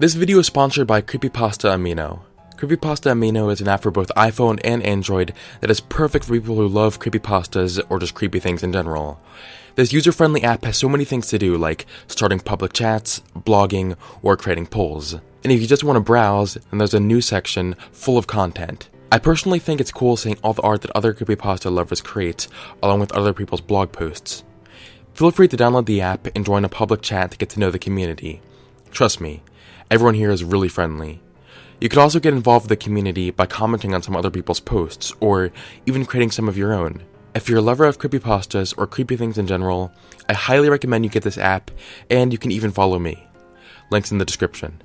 This video is sponsored by Creepypasta Amino. Creepypasta Amino is an app for both iPhone and Android that is perfect for people who love creepypastas or just creepy things in general. This user-friendly app has so many things to do, like starting public chats, blogging, or creating polls. And if you just want to browse, then there's a news section full of content. I personally think it's cool seeing all the art that other creepypasta lovers create, along with other people's blog posts. Feel free to download the app and join a public chat to get to know the community. Trust me, everyone here is really friendly. You could also get involved with the community by commenting on some other people's posts, or even creating some of your own. If you're a lover of creepypastas or creepy things in general, I highly recommend you get this app, and you can even follow me. Links in the description.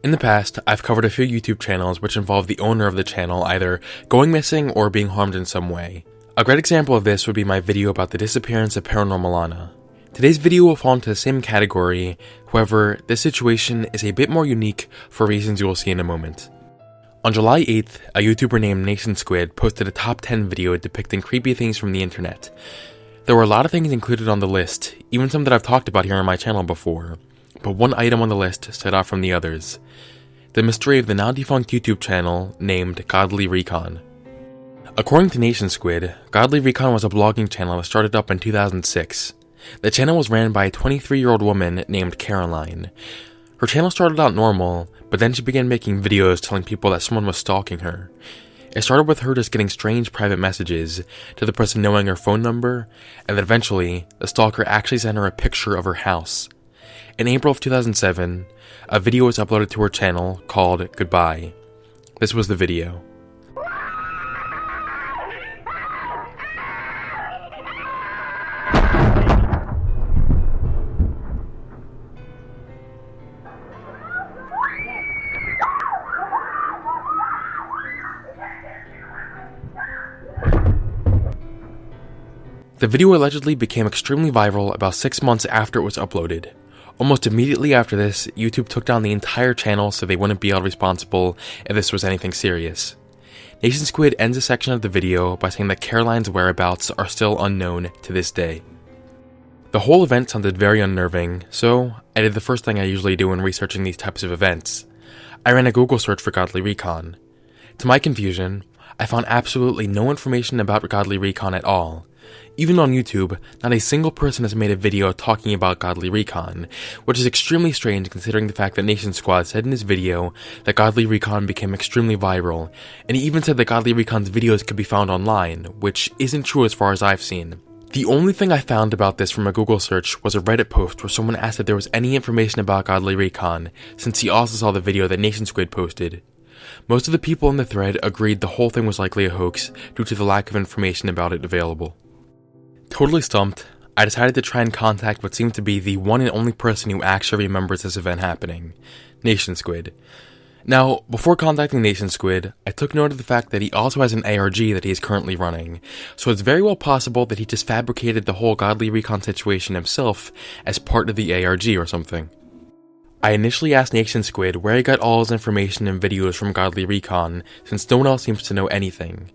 In the past, I've covered a few YouTube channels which involve the owner of the channel either going missing or being harmed in some way. A great example of this would be my video about the disappearance of Paranormal Anna. Today's video will fall into the same category, however, this situation is a bit more unique for reasons you will see in a moment. On July 8th, a YouTuber named NationSquid posted a top 10 video depicting creepy things from the internet. There were a lot of things included on the list, even some that I've talked about here on my channel before, but one item on the list stood out from the others: the mystery of the now-defunct YouTube channel named GodlyRecon. According to NationSquid, GodlyRecon was a blogging channel that started up in 2006. The channel was ran by a 23-year-old woman named Caroline. Her channel started out normal, but then she began making videos telling people that someone was stalking her. It started with her just getting strange private messages, to the person knowing her phone number, and then eventually, the stalker actually sent her a picture of her house. In April of 2007, a video was uploaded to her channel called Goodbye. This was the video. The video allegedly became extremely viral about 6 months after it was uploaded. Almost immediately after this, YouTube took down the entire channel so they wouldn't be held responsible if this was anything serious. NationSquid ends a section of the video by saying that Caroline's whereabouts are still unknown to this day. The whole event sounded very unnerving, so I did the first thing I usually do when researching these types of events. I ran a Google search for GodlyRecon. To my confusion, I found absolutely no information about GodlyRecon at all. Even on YouTube, not a single person has made a video talking about GodlyRecon, which is extremely strange considering the fact that NationSquid said in his video that GodlyRecon became extremely viral, and he even said that GodlyRecon's videos could be found online, which isn't true as far as I've seen. The only thing I found about this from a Google search was a Reddit post where someone asked if there was any information about GodlyRecon, since he also saw the video that NationSquid posted. Most of the people in the thread agreed the whole thing was likely a hoax due to the lack of information about it available. Totally stumped, I decided to try and contact what seemed to be the one and only person who actually remembers this event happening, NationSquid. Now, before contacting NationSquid, I took note of the fact that he also has an ARG that he is currently running, so it's very well possible that he just fabricated the whole GodlyRecon situation himself as part of the ARG or something. I initially asked NationSquid where he got all his information and videos from GodlyRecon, since no one else seems to know anything.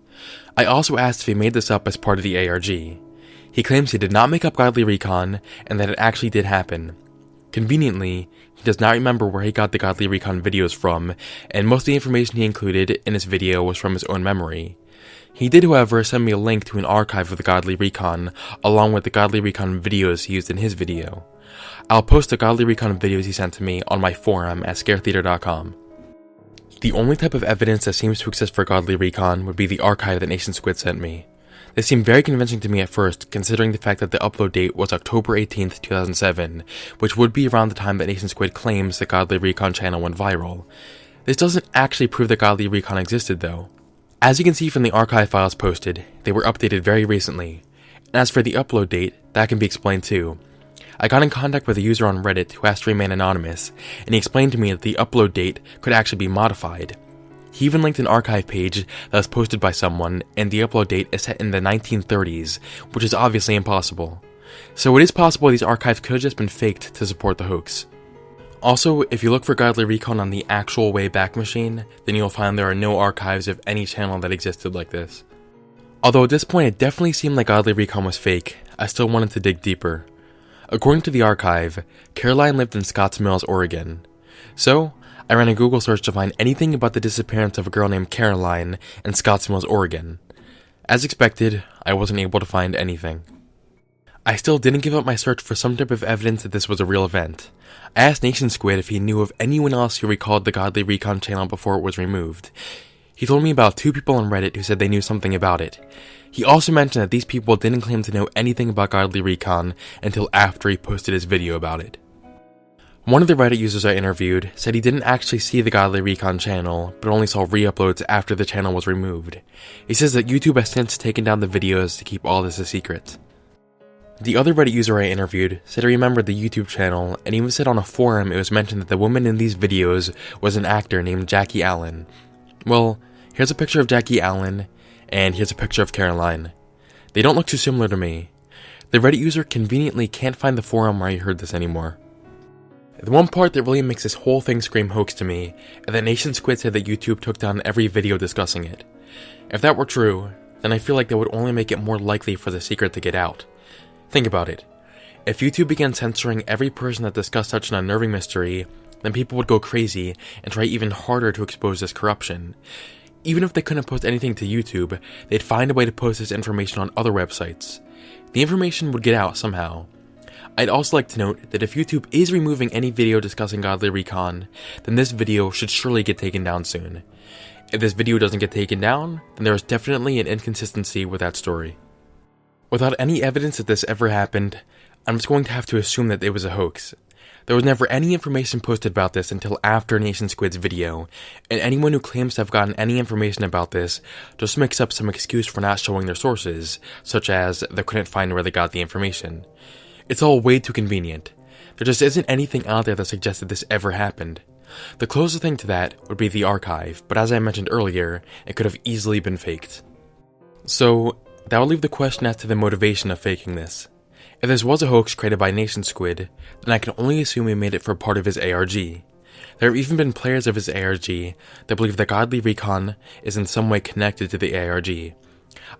I also asked if he made this up as part of the ARG. He claims he did not make up GodlyRecon, and that it actually did happen. Conveniently, he does not remember where he got the GodlyRecon videos from, and most of the information he included in his video was from his own memory. He did, however, send me a link to an archive of the GodlyRecon, along with the GodlyRecon videos he used in his video. I'll post the GodlyRecon videos he sent to me on my forum at scaretheater.com. The only type of evidence that seems to exist for GodlyRecon would be the archive that NationSquid sent me. This seemed very convincing to me at first, considering the fact that the upload date was October 18th, 2007, which would be around the time that NationSquid claims the GodlyRecon channel went viral. This doesn't actually prove that GodlyRecon existed though. As you can see from the archive files posted, they were updated very recently. And as for the upload date, that can be explained too. I got in contact with a user on Reddit who asked to remain anonymous, and he explained to me that the upload date could actually be modified. He even linked an archive page that was posted by someone, and the upload date is set in the 1930s, which is obviously impossible. So it is possible these archives could have just been faked to support the hoax. Also, if you look for GodlyRecon on the actual Wayback Machine, then you'll find there are no archives of any channel that existed like this. Although at this point it definitely seemed like GodlyRecon was fake, I still wanted to dig deeper. According to the archive, Caroline lived in Scotts Mills, Oregon. So, I ran a Google search to find anything about the disappearance of a girl named Caroline in Scotts Mills, Oregon. As expected, I wasn't able to find anything. I still didn't give up my search for some type of evidence that this was a real event. I asked NationSquid if he knew of anyone else who recalled the GodlyRecon channel before it was removed. He told me about 2 people on Reddit who said they knew something about it. He also mentioned that these people didn't claim to know anything about GodlyRecon until after he posted his video about it. One of the Reddit users I interviewed said he didn't actually see the GodlyRecon channel, but only saw re-uploads after the channel was removed. He says that YouTube has since taken down the videos to keep all this a secret. The other Reddit user I interviewed said he remembered the YouTube channel, and even said on a forum it was mentioned that the woman in these videos was an actor named Jackie Allen. Well, here's a picture of Jackie Allen, and here's a picture of Caroline. They don't look too similar to me. The Reddit user conveniently can't find the forum where he heard this anymore. The one part that really makes this whole thing scream hoax to me is that NationSquid said that YouTube took down every video discussing it. If that were true, then I feel like that would only make it more likely for the secret to get out. Think about it. If YouTube began censoring every person that discussed such an unnerving mystery, then people would go crazy and try even harder to expose this corruption. Even if they couldn't post anything to YouTube, they'd find a way to post this information on other websites. The information would get out somehow. I'd also like to note that if YouTube is removing any video discussing GodlyRecon, then this video should surely get taken down soon. If this video doesn't get taken down, then there is definitely an inconsistency with that story. Without any evidence that this ever happened, I'm just going to have to assume that it was a hoax. There was never any information posted about this until after NationSquid's video, and anyone who claims to have gotten any information about this just makes up some excuse for not showing their sources, such as they couldn't find where they got the information. It's all way too convenient. There just isn't anything out there that suggests that this ever happened. The closest thing to that would be the archive, but as I mentioned earlier, it could have easily been faked. So, that would leave the question as to the motivation of faking this. If this was a hoax created by NationSquid, then I can only assume he made it for part of his ARG. There have even been players of his ARG that believe that GodlyRecon is in some way connected to the ARG.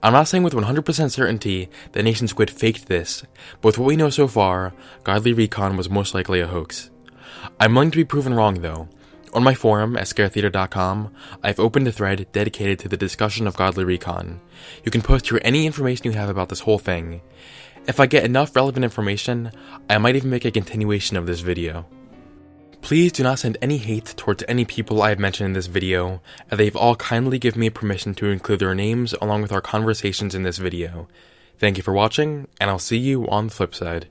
I'm not saying with 100% certainty that NationSquid faked this, but with what we know so far, GodlyRecon was most likely a hoax. I'm willing to be proven wrong though. On my forum at scaretheater.com, I've opened a thread dedicated to the discussion of GodlyRecon. You can post here any information you have about this whole thing. If I get enough relevant information, I might even make a continuation of this video. Please do not send any hate towards any people I have mentioned in this video, as they've all kindly given me permission to include their names along with our conversations in this video. Thank you for watching, and I'll see you on the flip side.